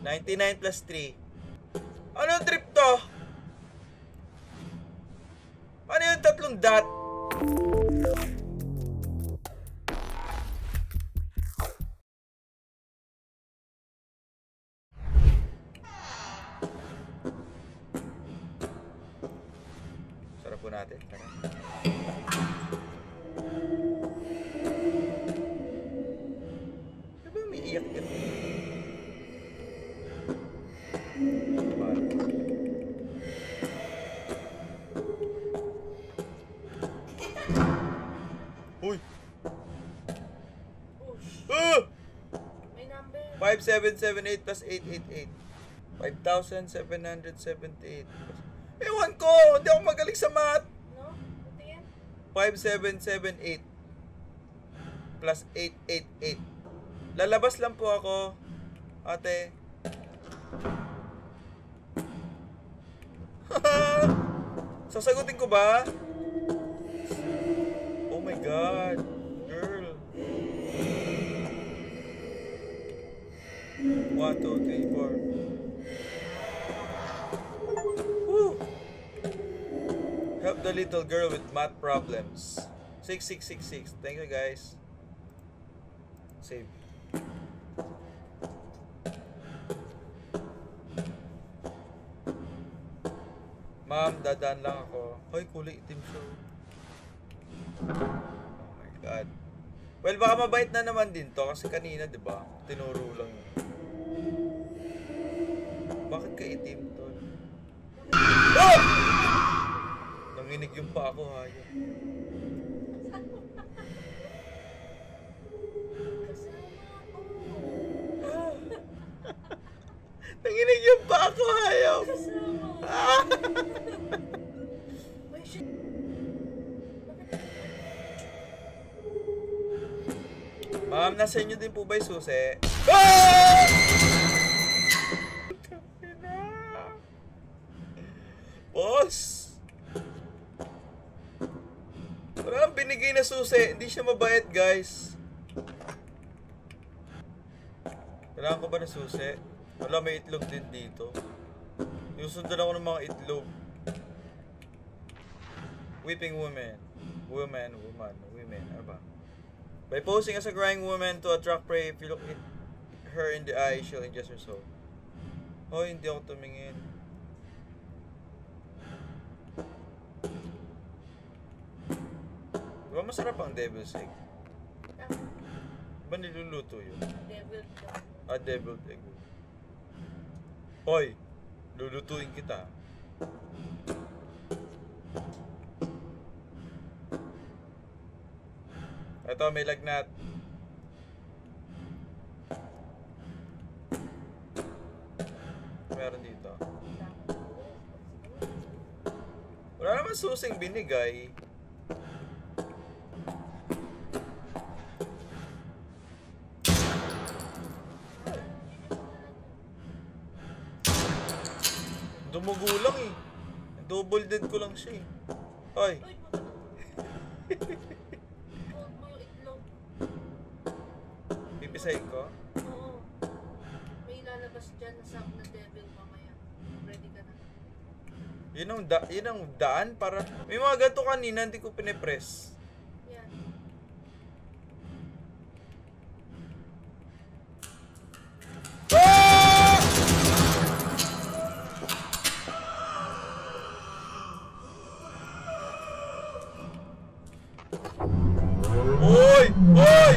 99 plus 3. Anong trip to? Ano yung tatlong dot? Sarap po natin. Tara. Ano ba may iyak yun? Uy! May number. 5778 plus 888. 5,778. Ewan ko! Hindi ako magaling sa math! No? Ito yan. 5778 plus 888. Lalabas lang po ako, ate. Sasagutin ko ba? Oh my God, girl. 1, 2, 3, 4. Woo! Help the little girl with math problems. 6666. Thank you, guys. Save. Ma'am, dadaan lang ako. Hoy, kulay itim siya. Oh my God. Well, baka mabait na naman din to kasi kanina, 'di ba? Tinuro lang yun. Bakit ka itim to? Oh! Nanginig yung pa ako, hayop. Nanginig yung pa ako, hayop. Ma'am, nasa inyo din po ba yung susi? Ah! Boss! Wala ang binigay na susi. Hindi siya mabait, guys. Kailangan ko ba na susi? Wala, may itlog din dito. Yusundan ako ng mga itlog. Weeping woman. Woman. Ano ba? By posing as a crying woman to attract prey, if you look at her in the eye, she'll ingest her soul. Oh, hindi ako tumingin. Diba masarap ang devil's egg? Diba niluluto yun? Deviled egg. Ah, deviled egg. Hoy, lulutuin kita. Ito, may lagnat. Meron dito. Wala naman susing binigay. Dumugo lang eh. Double dead ko lang siya eh. Hoy. Pipisahin ko? Oo. May lalabas dyan na devil mamaya. Ready ka na. Yun ang daan para... May mga ganito kanina, hindi ko pinipress. Yan. Ah! Oy! Oy!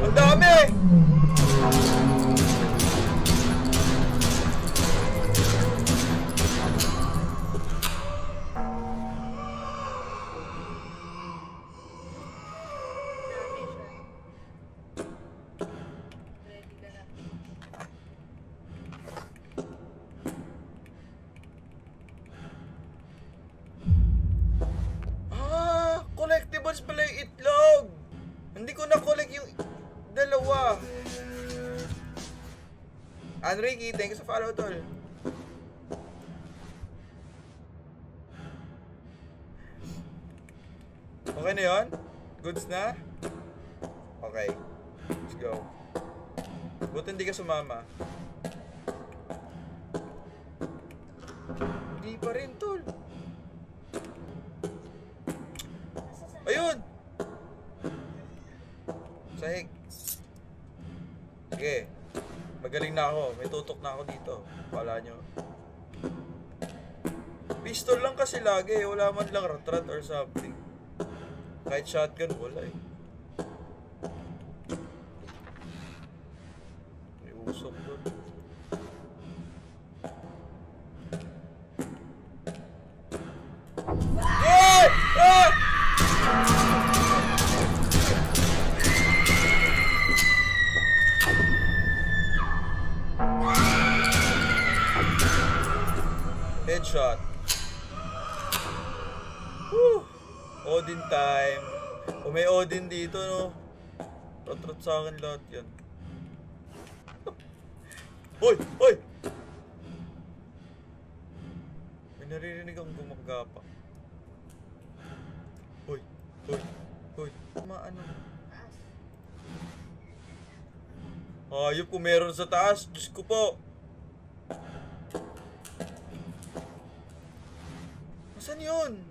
Ang dami! Dami siya. Ready ka na. Collectibles pala yung itlog! Hindi ko na-collect yung dalawa. Enrique, thank you sa follow, tol. Okay na yun? Goods na? Ba't hindi ka sumama? Hindi pa rin, tol. Ayun! Sahig. Sige. Magaling na ako. May tutok na ako dito. Pala nyo. Pistol lang kasi lagi. Wala man lang ratrat or something. Kahit shotgun, wala eh. May usok doon. Ah! Ah! Headshot. Woo! Odin time. O may Odin dito, no? Rot-rot sa akin lahat yan. Hoy! Hoy! May naririnig akong gumagapak. Hoy! Hoy! Hoy! Maano? Hayop kung meron sa taas. Diyos ko po. Nasaan yun?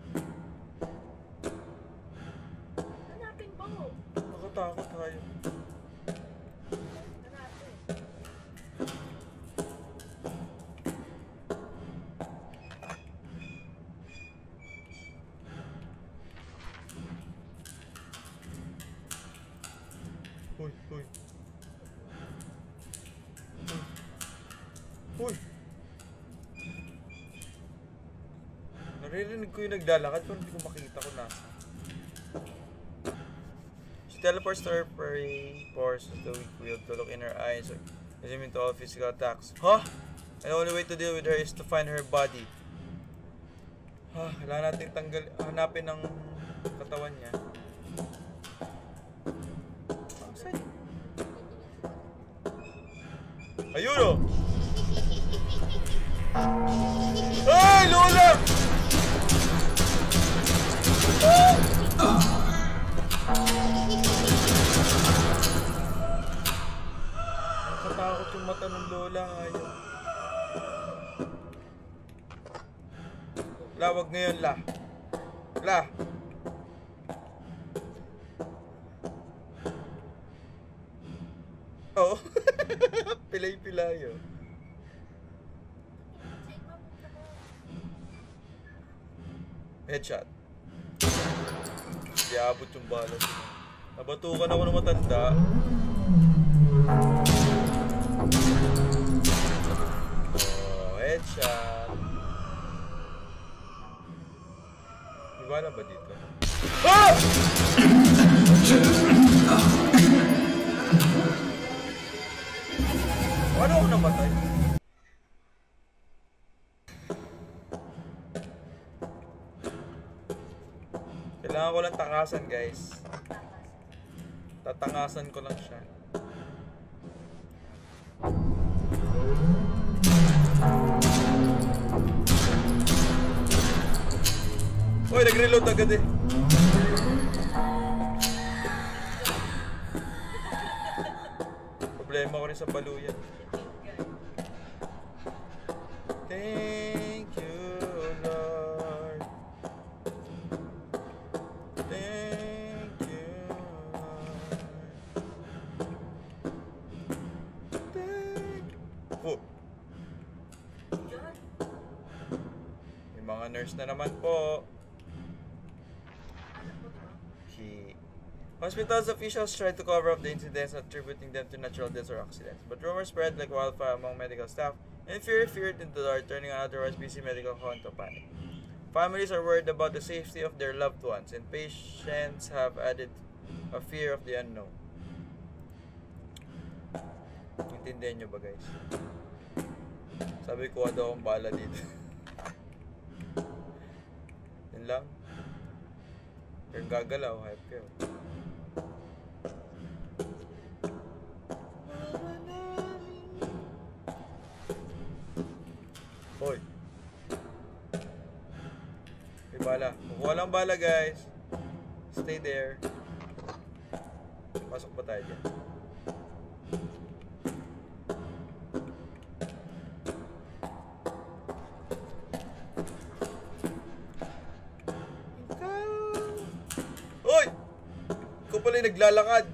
Hanapin mo. Nakatakot tayo. Hanapin. Hoy! Hoy! Hoy! Naririnig ko yung naglalakad pero hindi ko makita kung nasa. She teleports to her prey, forces the weak will to look in her eyes, resuming to all physical attacks. Huh? And the only way to deal with her is to find her body. Kailangan natin hanapin ang katawan niya. Saan? Ayun o! Ay! Lola! Nakatakot yung mata ng lola. Ayaw. Lawag ngayon, la. La. Oo. Pilay-pilay oh. Headshot. Iabot yung bala. Nabatukan ako ng matanda. Oh, headshot. May bala ba dito? Ah! Ano ako namatay? Kailangan ko lang takasan, guys. Tatangasan ko lang siya. Uy, nag-reload agad eh. Problema ko rin sa baluyan. Thank you, Lord. Thank you, Lord. Oh. May mga nurse na naman po. Hospital's officials tried to cover up the incidents, attributing them to natural deaths or accidents. But rumors spread like wildfire among medical staff, and fear feared into the dark, turning an otherwise busy medical hall into panic. Families are worried about the safety of their loved ones, and patients have added a fear of the unknown. Intindihan nyo ba, guys? Sabi ko, daw akong bala dito. Yan lang. Kung gagalaw, hype kayo. Hoy. May bala. Kukuha lang bala, guys. Stay there. Pasok ba tayo dyan? tuloy naglalakad.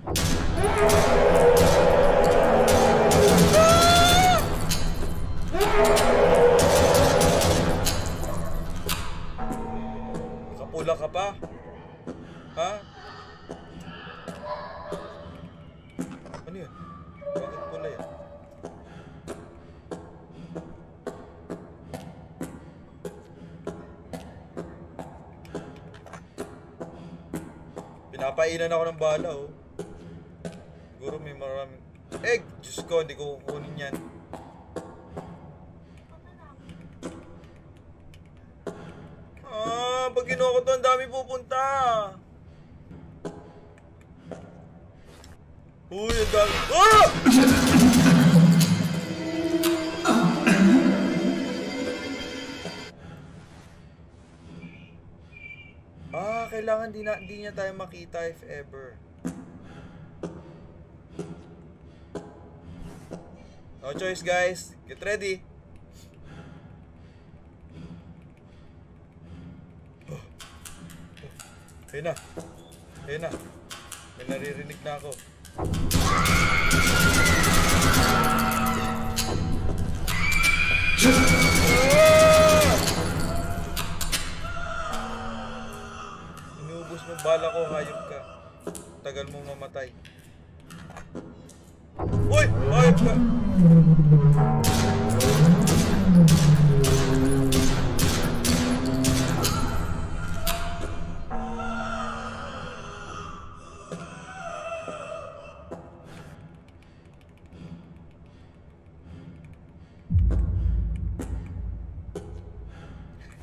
Nakapula ka pa? Ha? Ano yun? Bakit pula yan? Pinapainan ako ng bala, oh. Siguro may maraming... Diyos ko, hindi ko kukunin yan. Pag kinuha ko to, ang dami pupunta. Uy, ang dami. Kailangan di niya tayo makita if ever. No choice, guys. Get ready. Ayun na. Ayun na. May naririnig na ako. Inubos mo bala ko, hayop ka. Tagal mo mamatay. Uy! Hayop ka!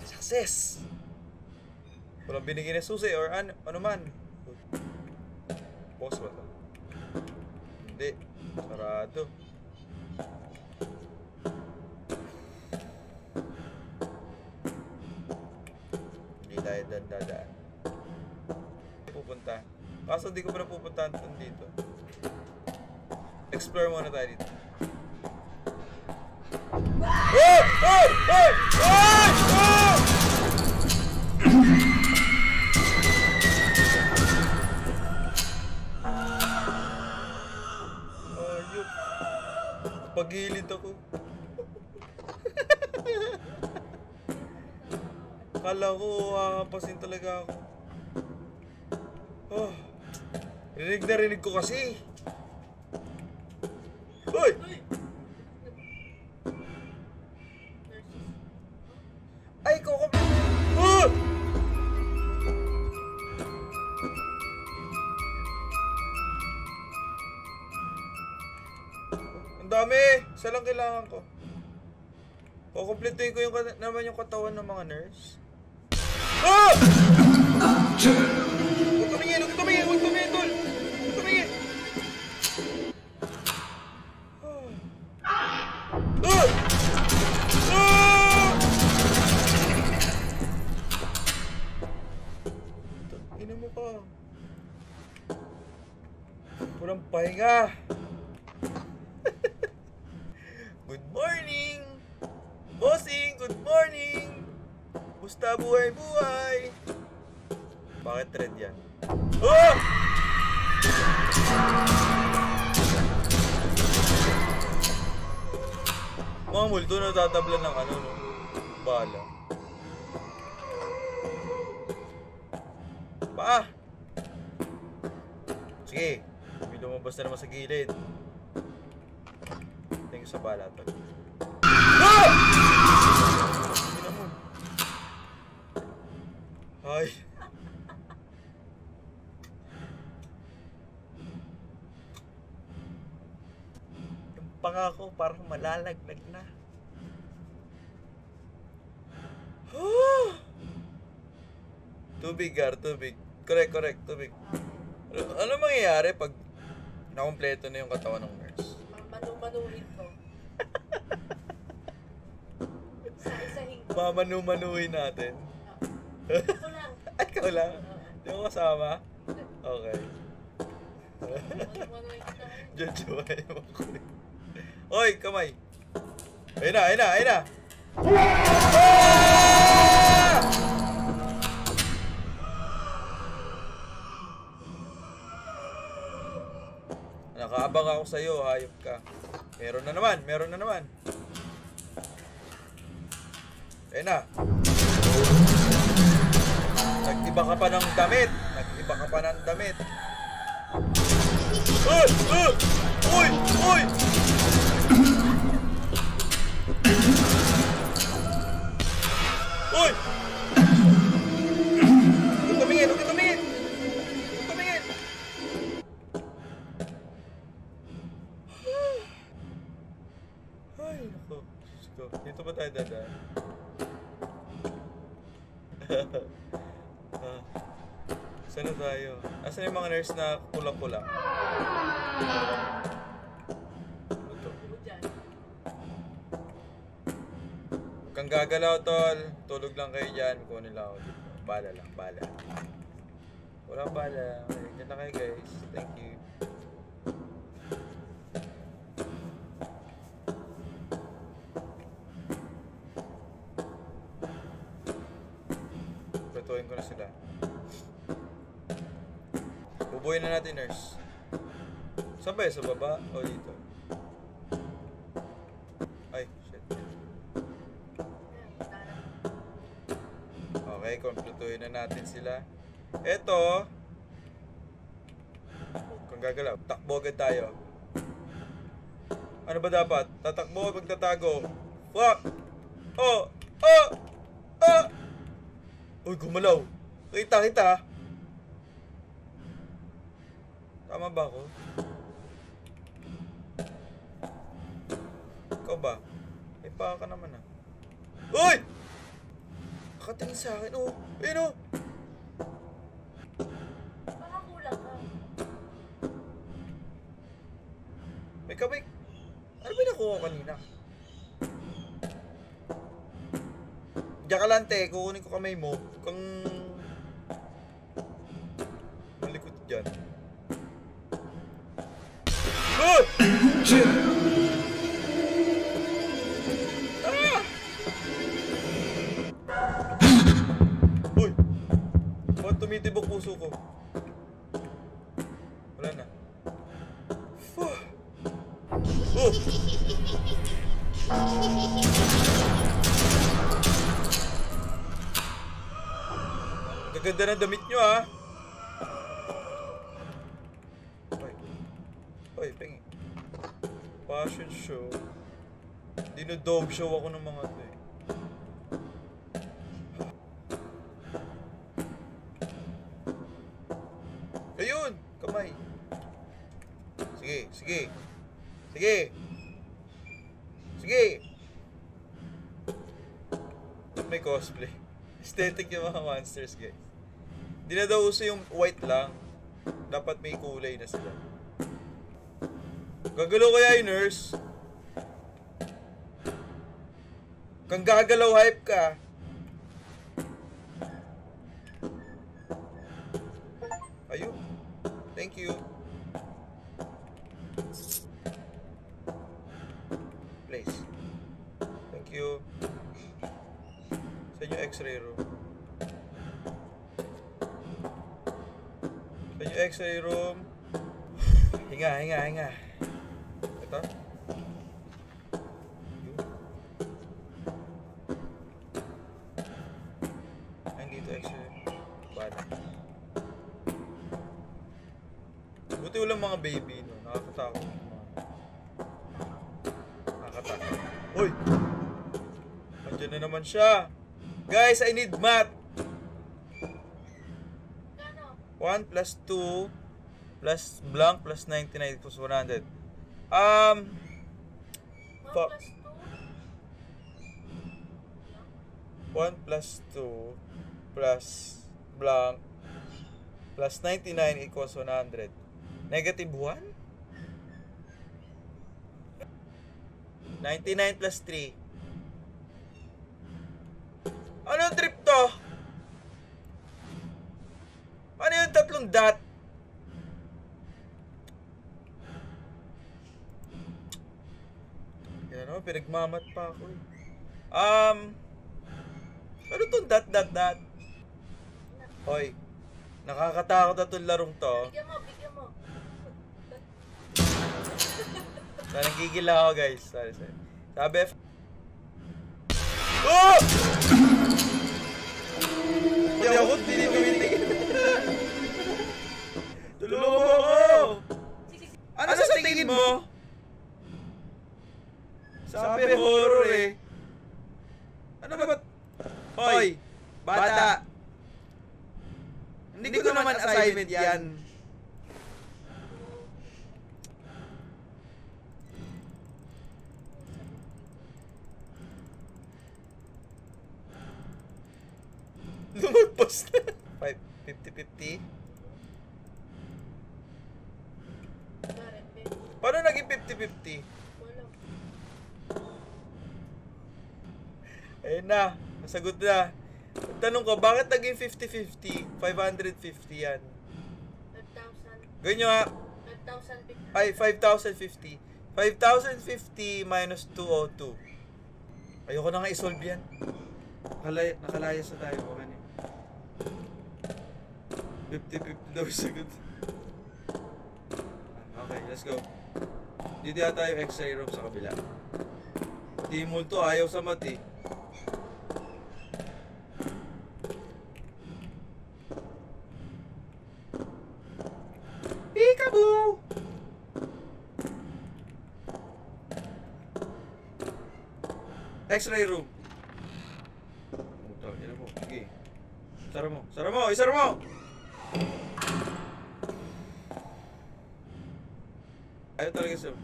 Success! Walang binigyan na susi or ano man. Boss ba ito? Hindi. Sarado. Hindi tayo dadaan. Pupunta. Kaso di ko pa napupuntahan dito. Explore muna tayo dito. Oh! Oh! Oh! Oh! Oh! Pagilid ako. Kala ko hahampasin talaga ako. Oh. Rinig ko kasi. Hoy! Ay, kukumpit. Oh! Dami! Isa lang kailangan ko. Kukumpletuhin ko naman yung katawan ng mga nurse. Ah! Huwag tumingin! Huwag tumingin! Huwag tumingin, tol! Huwag tumingin! Ah! Ah! Ina mo ka. Walang pahinga. Good morning! Bossing, good morning! Musta buhay-buhay? Bakit thread yan? Oh! Mga multo na tatablan ng ano, no? Bala. Pa! Sige, may lumabas na naman sa gilid. Tingin sa bala to. Ah! Tingnan mo. Ay. Yung pangako parang malalaglag na. Tubig, Gar, tubig. Correct, tubig. Ano mangyayari pag nakompleto na yung katawan ng nurse? Manu-manuhin ko. Isa-isahin ko. Mamanu-manuhin natin. Ako lang. Ay, ikaw lang? Di mo kasama? Okay. Manu-manuhin ko na. Jojoy mo ko. Oy, kamay. Ayun na. Nakaabang ako sa'yo, hayop ka. Meron na naman, meron na naman. Ayun na. Nag-iba ka pa ng damit. Nag-iba ka pa ng damit. Uy! Uy! Uy! Uy! Uy! Huwag tumingin! Huwag tumingin! Huwag tumingin! Ay, naku. Diyos ko. Dito ba tayo dadaan? Saan na tayo? Asan yung mga nurse na kulang-kulang? Huwag kang gagalaw, tol. Tulog lang kayo dyan. Kunin lang ako dito. Bala lang, bala. Walang bala. Okay, dyan na kayo, guys. Thank you. Patuhin ko na sila. Bubuhin na natin, nurse. Saan ba yun? Sa baba? O dito? Ay, shit. Okay, kompletuhin na natin sila. Eto. Kung gagalaw, takbo agad tayo. Ano ba dapat? Tatakbo o magtatago? Fuck! Oh! Oh! Oh! Uy, gumalaw. Kita, kita. Tama ba ako? Ikaw ba? May paa ka naman ah. Uy! Nakatingin sa akin. Oh, ayun oh. Baka kulang ka. May kamay. Ano ba nakuha ko kanina? Diyan ka lang, te. Kukunin ko kamay mo. Kung malikot dyan. Oh! Shit! Ah! Uy! Ba't tumitibok puso ko? Wala na. Fuh! Oh! Gaganda ng damit nyo, ha? Oy, pengi. Fashion show. Dino-dog show ako ng mga to eh. Ayun! Kamay. Sige, sige. Sige. Sige. Ba't may cosplay? Aesthetic yung mga monsters, guys. Di na daw uso yung white lang. Dapat may kulay na sila. Gagalaw kaya yung nurse? Kang gagalaw, hype ka. Ayun. Thank you. Place. Thank you. Saan yung x-ray room? Saan yung x-ray room? Hinga, hinga, hinga. Ito? Ay, dito x-ray. Bala. Buti walang mga baby, no? Nakakatakot. Nakakatakot. Uy! Andiyan na naman siya. Guys, I need math. 1 plus 2 plus blank plus 99 equals 100. 1 plus 1 plus 2 plus blank plus 99 equals 100. Negative 1? 99 plus 3. Anong trip to? Ano yung tatlong dot? Yan o, pinagmamat pa ako eh. Ano tong dot dot dot? Hoy, nakakatakot na tong larong to. Bigyan mo, bigyan mo. Nanggigil lang ako guys. Sorry. Sabi Oh! Hindi ako, hindi kumitigil. Tulungan mo ako! Ano sa tingin mo? Sabi horror eh. Ano ba? Hoy! Bata! Hindi ko naman assignment yan. Lumagpas na. 50-50. Paano naging 50-50? Wala. Ayun na, nasagot na. Tanong ko, bakit naging 50-50? 550 yan. 5,000. Ganyan nga. 5,050. Ay, 5,050. 5,050 minus 202. Ayoko na nga isolve yan. Nakalayas na tayo. Okay na. 50-50 daw sagot. Okay, let's go. Dito yata yung x-ray room sa kabila. Di multo, ayaw sa mat eh. Peekaboo! X-ray room. Puta, yan mo. Sige. Sara mo. Sara mo! Isara mo! Ayaw talaga sa...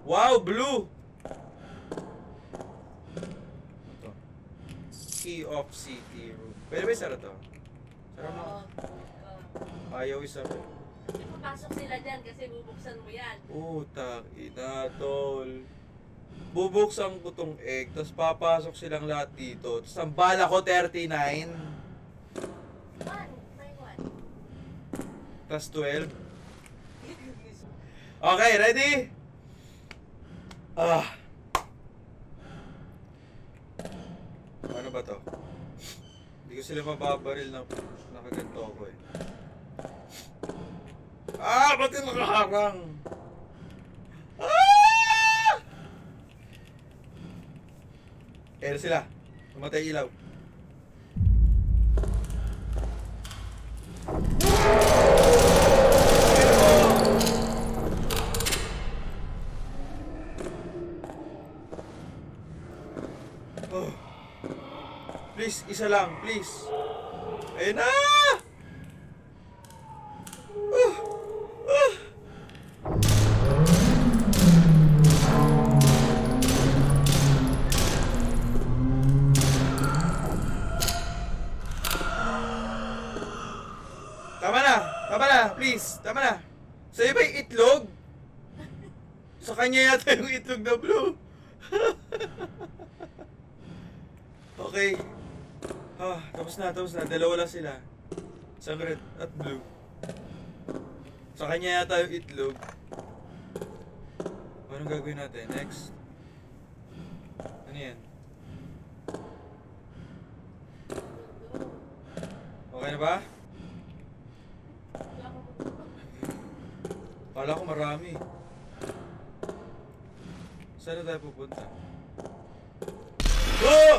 Wow! Blue! Ito. Key of city room. Pwede ba isara to? Sara mo. Ayaw isara. Hindi papasok sila dyan kasi bubuksan mo yan. Puta, ina, tol. Bubuksan ko tong egg, tapos papasok silang lahat dito. Tapos ang bala ko, 39. 1, may 1. Plus 12. Okay, ready? Ano ba to? Hindi ko sila mababaril na nakaganto ako eh. Ba't yung nakaharang? Kaya sila. Tumatay ilaw. Please, isa lang, please. Ayun na! Tama na, please. Tama na. Sa'yo ba yung itlog? Sa kanya yata yung itlog na blue. Okay. Tapos na. Dalawa lang sila. Isang red at blue. Sa kanya yata yung itlog. Anong gagawin natin? Next. Ano yan? Okay na ba? Kala ko marami. Saan na tayo pupunta? Oh!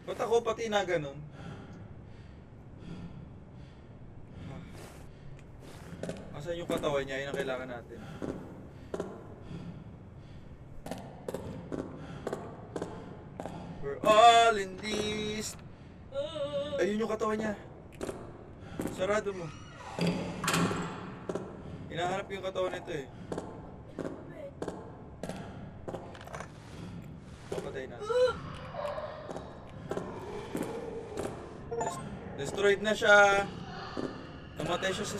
Ba't ako pati na ganun? Asan yung katawan niya? Yun ang kailangan natin. We're all in this. Ayun yung katawan niya. Sarado mo. Hinahanap yung katawan nito eh. Papatay na. Destroyed na siya. Namatay siya sa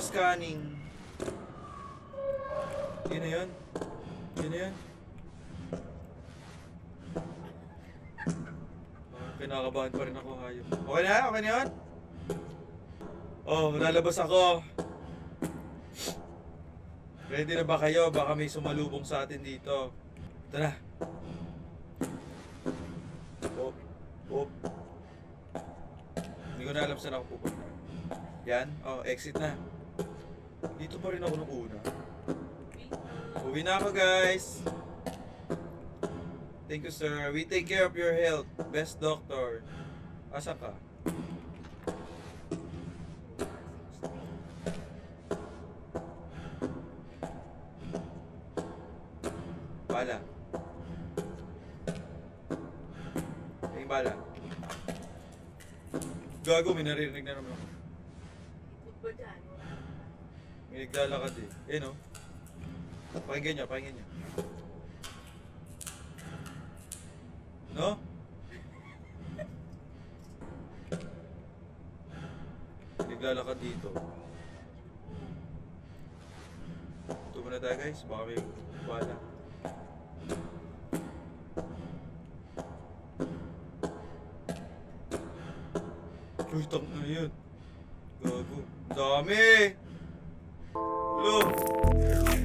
scanning. Yun na yun. Yun na yun. Kinakabahan pa rin ako, hayop. Okay na? Okay na yun? Oh, lalabas ako. Ready na ba kayo? Baka may sumalubong sa atin dito. Ito na. Op. Hindi ko na alam saan ako pupunta. Yan. Oh, exit na. Dito pa rin ako nung una. Uwi na ako, guys. Thank you, sir. We take care of your health. Best doctor. Asa ka? Bala. Ay, bala. Gago, may naririnig na naman ako. Ikot ba dyan? May naglalakad eh. Eh, no? Pakinggan nyo, pakinggan nyo. No? Naglalakad dito. Ito muna tayo, guys. Baka may bala. Uy, tap na yun. Gago. Dami! Hello!